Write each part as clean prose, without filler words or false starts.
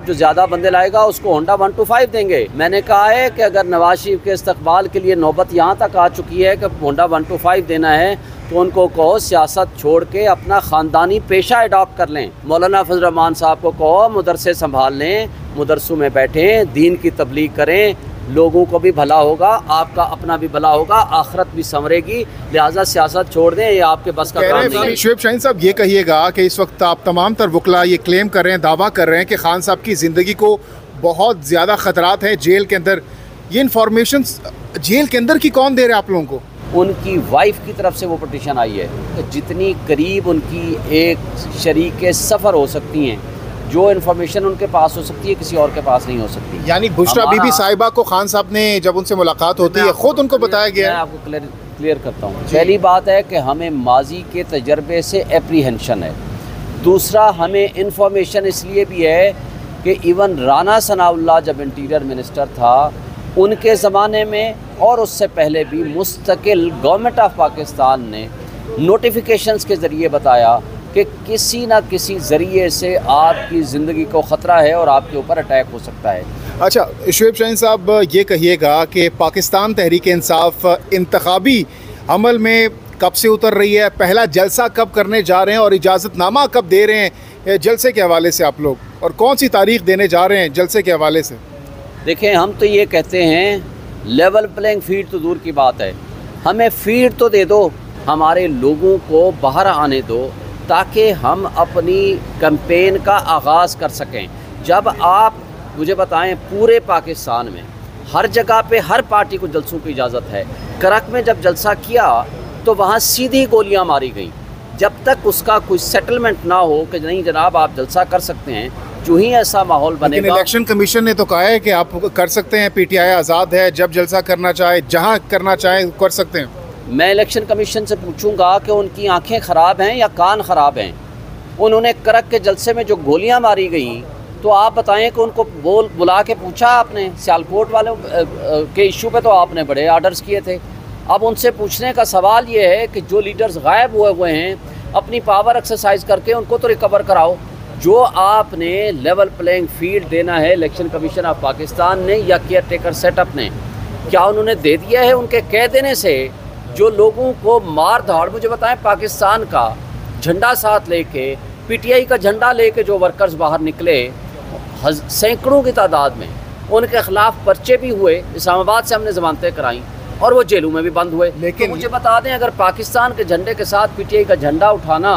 जो ज़्यादा बंदे लाएगा उसको होंडा 125 देंगे। मैंने कहा है कि अगर नवाज शरीफ के इस्तकबाल के लिए नौबत यहाँ तक आ चुकी है कि होंडा 125 देना है तो उनको कहो सियासत छोड़ के अपना ख़ानदानी पेशा अडॉप्ट कर लें। मौलाना फजल रहमान साहब को कहो मदरसे संभाल लें, मदरसों में बैठें, दीन की तबलीग करें, लोगों को भी भला होगा, आपका अपना भी भला होगा, आखिरत भी संवरेगी। लिहाजा सियासत छोड़ दें, ये आपके बस का काम नहीं है। शुएब शाहीन साहब, ये कहिएगा कि इस वक्त आप तमाम तर वकला ये क्लेम कर रहे हैं, दावा कर रहे हैं कि खान साहब की ज़िंदगी को बहुत ज़्यादा ख़तरात हैं जेल के अंदर। ये इन्फॉर्मेशन जेल के अंदर की कौन दे रहे हैं आप लोगों को? उनकी वाइफ की तरफ से वो पटिशन आई है कि जितनी करीब उनकी एक शरीक सफ़र हो सकती हैं, जो इन्फॉर्मेशन उनके पास हो सकती है किसी और के पास नहीं हो सकती। यानी बुशरा बीबी साहिबा को खान साहब ने जब उनसे मुलाकात होती है खुद उनको बताया गया है। मैं आपको क्लियर करता हूँ। पहली बात है कि हमें माजी के तजर्बे से एप्रीहेंशन है। दूसरा, हमें इन्फॉर्मेशन इसलिए भी है कि इवन राना सनाउल्लाह जब इंटीरियर मिनिस्टर था उनके ज़माने में और उससे पहले भी मुस्तकिल गवर्नमेंट ऑफ पाकिस्तान ने नोटिफिकेशंस के ज़रिए बताया कि किसी न किसी ज़रिए से आपकी ज़िंदगी को ख़तरा है और आपके ऊपर अटैक हो सकता है। अच्छा शुएब शाहीन साहब, ये कहिएगा कि पाकिस्तान तहरीक इंसाफ इंतखाबी अमल में कब से उतर रही है? पहला जलसा कब करने जा रहे हैं और इजाज़तनामा कब दे रहे हैं जलसे के हवाले से आप लोग, और कौन सी तारीख़ देने जा रहे हैं जलसे के हवाले से? देखें, हम तो ये कहते हैं लेवल प्लेइंग फील्ड तो दूर की बात है, हमें फील्ड तो दे दो, हमारे लोगों को बाहर आने दो ताकि हम अपनी कैंपेन का आगाज़ कर सकें। जब आप मुझे बताएं, पूरे पाकिस्तान में हर जगह पे हर पार्टी को जलसों की इजाज़त है। करक में जब जलसा किया तो वहाँ सीधी गोलियां मारी गई। जब तक उसका कोई सेटलमेंट ना हो कि नहीं जनाब आप जलसा कर सकते हैं, जो ही ऐसा माहौल बनेगा। इलेक्शन कमीशन ने तो कहा है कि आप कर सकते हैं, पीटीआई आज़ाद है, जब जलसा करना चाहे जहाँ करना चाहे कर सकते हैं। मैं इलेक्शन कमीशन से पूछूंगा कि उनकी आंखें ख़राब हैं या कान ख़राब हैं। उन्होंने करक के जलसे में जो गोलियां मारी गई तो आप बताएं कि उनको बुला के पूछा आपने? सियालकोट वालों के इशू पे तो आपने बड़े आर्डर्स किए थे। अब उनसे पूछने का सवाल ये है कि जो लीडर्स गायब हुए हैं अपनी पावर एक्सरसाइज करके उनको तो रिकवर कराओ। जो आपने लेवल प्लेइंग फील्ड देना है इलेक्शन कमीशन ऑफ पाकिस्तान ने या केयर टेकर सेटअप ने, क्या उन्होंने दे दिया है? उनके कह देने से जो लोगों को मार धाड़, मुझे बताएं, पाकिस्तान का झंडा साथ लेके, पीटीआई का झंडा लेके जो वर्कर्स बाहर निकले सैकड़ों की तादाद में, उनके ख़िलाफ़ पर्चे भी हुए, इस्लामाबाद से हमने ज़मानतें कराई और वो जेलों में भी बंद हुए। लेकिन तो मुझे बता दें, अगर पाकिस्तान के झंडे के साथ पीटीआई का झंडा उठाना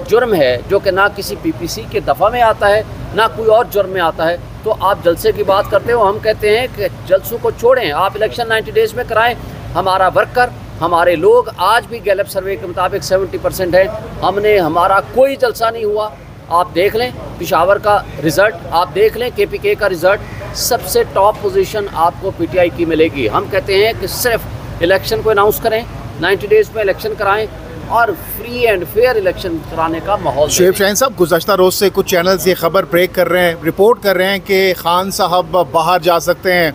जुर्म है, जो कि ना किसी पीपीसी के दफ़ा में आता है ना कोई और जुर्म में आता है, तो आप जलसे की बात करते हो। हम कहते हैं कि जलसों को छोड़ें, आप इलेक्शन 90 डेज़ में कराएं। हमारा वर्कर, हमारे लोग आज भी गैलप सर्वे के मुताबिक 70% है। हमारा कोई जलसा नहीं हुआ। आप देख लें पिशावर का रिज़ल्ट, आप देख लें केपीके का रिज़ल्ट, सबसे टॉप पोजीशन आपको पीटीआई की मिलेगी। हम कहते हैं कि सिर्फ इलेक्शन को अनाउंस करें, 90 डेज़ में इलेक्शन कराएं और फ्री एंड फेयर इलेक्शन कराने का माहौल। शुएब शाहीन साहब, गुज़श्ता रोज़ से कुछ चैनल्स ये खबर ब्रेक कर रहे हैं, रिपोर्ट कर रहे हैं कि खान साहब बाहर जा सकते हैं,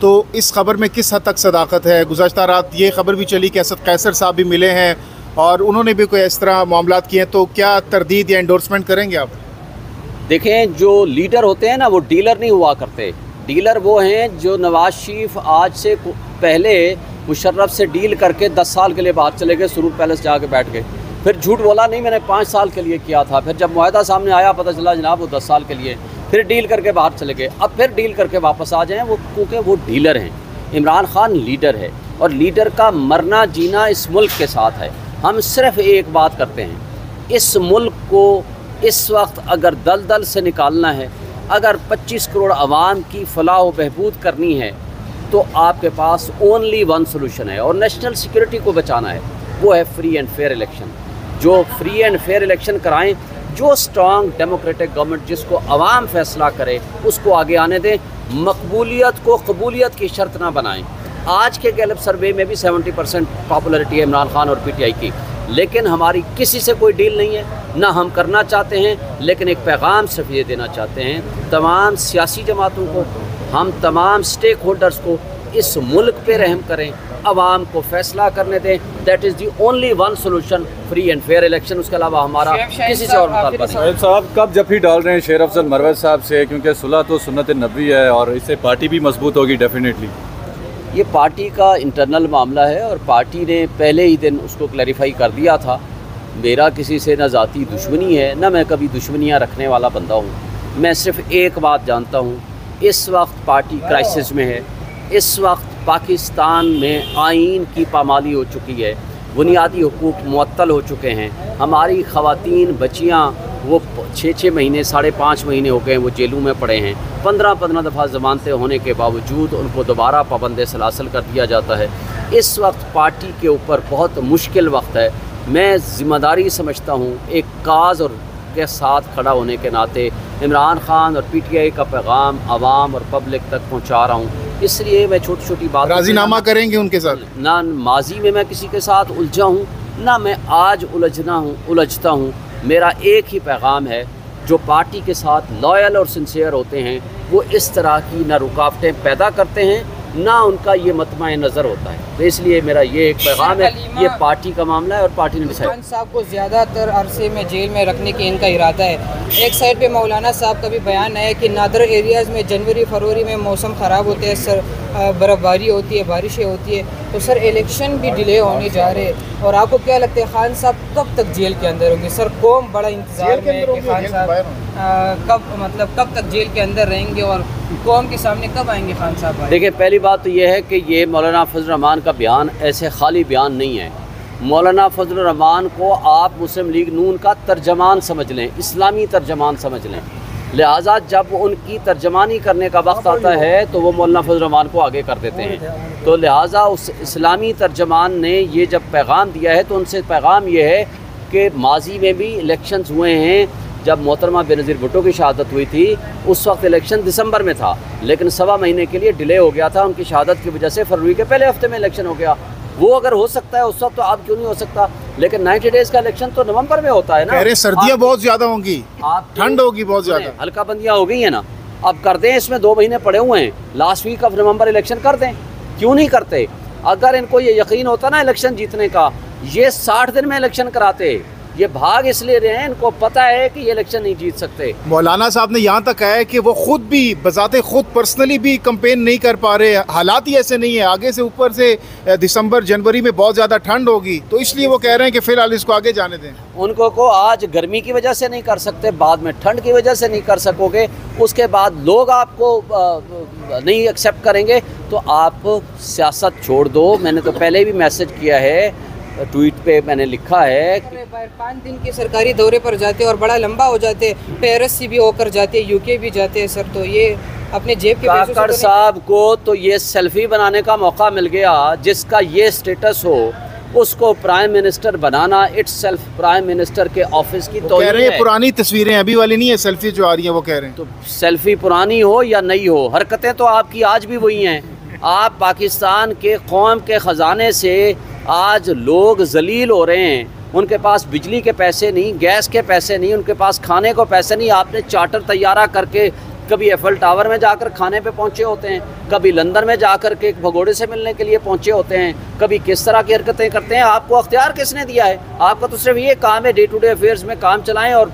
तो इस खबर में किस हद तक सदाकत है? गुज़श्ता रात ये खबर भी चली कि असद कैसर साहब भी मिले हैं और उन्होंने भी कोई इस तरह मामलात किए हैं, तो क्या तरदीद या एंडोर्समेंट करेंगे आप? देखें, जो लीडर होते हैं ना वो डीलर नहीं हुआ करते। डीलर वो हैं जो नवाज शरीफ आज से पहले मुशर्रफ से डील करके 10 साल के लिए बाहर चले गए, सुरूर पैलेस जाके बैठ गए, फिर झूठ बोला नहीं मैंने 5 साल के लिए किया था, फिर जब मुआहदा सामने आया पता चला जनाब वो 10 साल के लिए, फिर डील करके बाहर चले गए, अब फिर डील करके वापस आ जाएं वो, क्योंकि वो डीलर हैं। इमरान खान लीडर है और लीडर का मरना जीना इस मुल्क के साथ है। हम सिर्फ एक बात करते हैं, इस मुल्क को इस वक्त अगर दलदल से निकालना है, अगर 25 करोड़ आवाम की फलाह व बहबूद करनी है, तो आपके पास ओनली वन सोल्यूशन है और नेशनल सिक्योरिटी को बचाना है, वो है फ्री एंड फेयर इलेक्शन। जो फ्री एंड फेयर इलेक्शन कराएं, जो स्ट्रॉन्ग डेमोक्रेटिक गवर्नमेंट जिसको अवाम फैसला करे उसको आगे आने दें, मकबूलियत को कबूलियत की शर्त ना बनाएं। आज के गैलप सर्वे में भी 70% पॉपुलरिटी है इमरान खान और पीटीआई की, लेकिन हमारी किसी से कोई डील नहीं है, ना हम करना चाहते हैं। लेकिन एक पैगाम सिर्फ ये देना चाहते हैं तमाम सियासी जमातों को, हम तमाम स्टेक होल्डर्स को इस मुल्क पे रहम करें, आवाम को फैसला करने दें। That is the only one solution, free and fair election. उसके अलावा हमारा किसी से और मुतालबा नहीं। साहब कब जफ़ी डाल रहे हैं शेर अफजल मरवत साहब से, क्योंकि सुलह तो सुन्नत नबी है और इससे पार्टी भी मजबूत होगी डेफिनेटली। ये पार्टी का इंटरनल मामला है और पार्टी ने पहले ही दिन उसको क्लैरिफाई कर दिया था। मेरा किसी से ना ज़ाती दुश्मनी है, ना मैं कभी दुश्मनियाँ रखने वाला बंदा हूँ। मैं सिर्फ़ एक बात जानता हूँ, इस वक्त पार्टी क्राइसिस में है। इस वक्त पाकिस्तान में आइन की पामाली हो चुकी है, बुनियादी हुकूक मुअत्तल हो चुके हैं। हमारी ख़वातीन बच्चियाँ वो 6-6 महीने 5.5 महीने हो गए वो जेलों में पड़े हैं। 15-15 दफ़ा ज़मानतें होने के बावजूद उनको दोबारा पाबंद सलासल कर दिया जाता है। इस वक्त पार्टी के ऊपर बहुत मुश्किल वक्त है। मैं ज़िम्मेदारी समझता हूँ एक काज और के साथ खड़ा होने के नाते इमरान खान और PTI का पैगाम आवाम और पब्लिक तक पहुँचा रहा हूँ। इसलिए मैं छोटी छोटी बात राज़ीनामा करेंगे उनके साथ। ना माजी में मैं किसी के साथ उलझा हूँ, ना मैं आज उलझता हूँ। मेरा एक ही पैगाम है, जो पार्टी के साथ लॉयल और सिंसियर होते हैं वो इस तरह की ना रुकावटें पैदा करते हैं, ना उनका ये मतमा नज़र होता है। तो इसलिए मेरा ये एक पैगाम है, ये पार्टी का मामला है और पार्टी ने डिसाइड। खान साहब को ज़्यादातर अरसे में जेल में रखने की इनका इरादा है। एक साइड पे मौलाना साहब का भी बयान है कि नादर एरियाज़ में जनवरी फरवरी में मौसम ख़राब होते हैं सर, बर्फ़बारी होती है, बारिशें होती है, तो सर इलेक्शन भी डिले होने जा रहे हैं। और आपको क्या लगता है खान साहब कब तक जेल के अंदर होंगे? सर कौम बड़ा इंतज़ार में है कि खान साहब कब तक जेल के अंदर रहेंगे और कौम के सामने कब आएंगे खान साहब? देखिए, पहली बात तो ये है कि ये मौलाना फजल रहमान का बयान ऐसे खाली बयान नहीं है। मौलाना फजल रहमान को आप मुस्लिम लीग नून का तर्जमान समझ लें, इस्लामी तर्जमान समझ लें। लिहाजा जब उनकी तर्जमानी करने का वक्त आता है तो वो मौलाना फजल रहमान को आगे कर देते हैं। तो लिहाजा उस इस्लामी तर्जमान ने ये जब पैगाम दिया है तो उनसे पैगाम ये है कि माजी में भी इलेक्शंस हुए हैं। जब मोहतरमा बेनज़ीर भुट्टो की शहादत हुई थी उस वक्त इलेक्शन दिसंबर में था, लेकिन 1.25 महीने के लिए डिले हो गया था। उनकी शहादत की वजह से फरवरी के पहले हफ्ते में इलेक्शन हो गया। वो अगर हो सकता है उस वक्त तो आप क्यों नहीं हो सकता? लेकिन 90 डेज़ का इलेक्शन तो नवंबर में होता है ना। अरे सर्दियाँ बहुत ज़्यादा होंगी, ठंड होगी बहुत ज़्यादा, हल्का बंदियाँ हो गई हैं ना। अब कर दें, इसमें 2 महीने पड़े हुए हैं, last week of November election कर दें। क्यों नहीं करते? अगर इनको ये यकीन होता ना इलेक्शन जीतने का, ये 60 दिन में इलेक्शन कराते। ये भाग इसलिए रहे हैं, इनको पता है कि ये इलेक्शन नहीं जीत सकते। मौलाना साहब ने यहाँ तक कहा है कि वो खुद भी बजाते खुद पर्सनली भी कंपेन नहीं कर पा रहे, हालात ही ऐसे नहीं है। आगे से ऊपर से दिसंबर जनवरी में बहुत ज़्यादा ठंड होगी, तो इसलिए वो कह रहे हैं कि फ़िलहाल इसको आगे जाने दें। उनको को आज गर्मी की वजह से नहीं कर सकते, बाद में ठंड की वजह से नहीं कर सकोगे, उसके बाद लोग आपको नहीं एक्सेप्ट करेंगे, तो आप सियासत छोड़ दो। मैंने तो पहले भी मैसेज किया है, ट्वीट पे मैंने लिखा है। 5 दिन के सरकारी दौरे पर जाते और बड़ा लंबा हो जाते, पेरिस से भी होकर जाते, UK भी जाते हैं सर, तो ये अपने जेब के पैसों से काकड़ साहब को तो ये सेल्फी बनाने का मौका मिल गया। जिसका ये स्टेटस हो उसको prime minister banana it's self prime minister के ऑफिस की तो कह रहे हैं पुरानी तस्वीरें अभी वाली नहीं है, सेल्फी जो आ रही है वो कह रहे हैं। तो सेल्फी पुरानी हो या नहीं हो, हरकतें तो आपकी आज भी वही हैं। आप पाकिस्तान के कौम के ख़जाने से आज लोग जलील हो रहे हैं। उनके पास बिजली के पैसे नहीं, गैस के पैसे नहीं, उनके पास खाने को पैसे नहीं। आपने चार्टर तैयारा करके कभी एफएल टावर में जाकर खाने पे पहुंचे होते हैं, कभी लंदन में जाकर के एक भगोड़े से मिलने के लिए पहुंचे होते हैं, कभी किस तरह की हरकतें करते हैं। आपको अख्तियार किसने दिया है? आपका तो सिर्फ ये काम है डे टू डे अफेयर्स में काम चलाएं और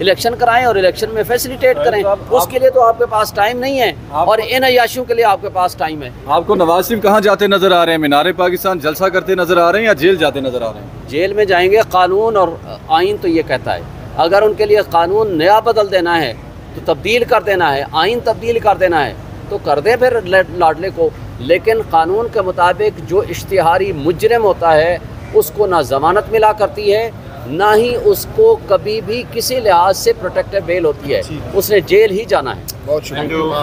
इलेक्शन कराएं और इलेक्शन में फैसिलिटेट करें। उसके लिए तो आपके पास टाइम नहीं है और इन अयाशियों के लिए आपके पास टाइम है। आपको नवाज शरीफ कहाँ जाते नजर आ रहे हैं? मीनारे पाकिस्तान जलसा करते नजर आ रहे हैं या जेल जाते नजर आ रहे हैं? जेल में जाएंगे। कानून और आइन तो ये कहता है, अगर उनके लिए कानून नया बदल देना है तो तब्दील कर देना है, आइन तब्दील कर देना है तो कर दे फिर लाडले को। लेकिन कानून के मुताबिक जो इश्तिहारी मुजरिम होता है उसको ना ज़मानत मिला करती है, ना ही उसको कभी भी किसी लिहाज से प्रोटेक्टिव बेल होती है। उसने जेल ही जाना है। बहुत शुक्रिया।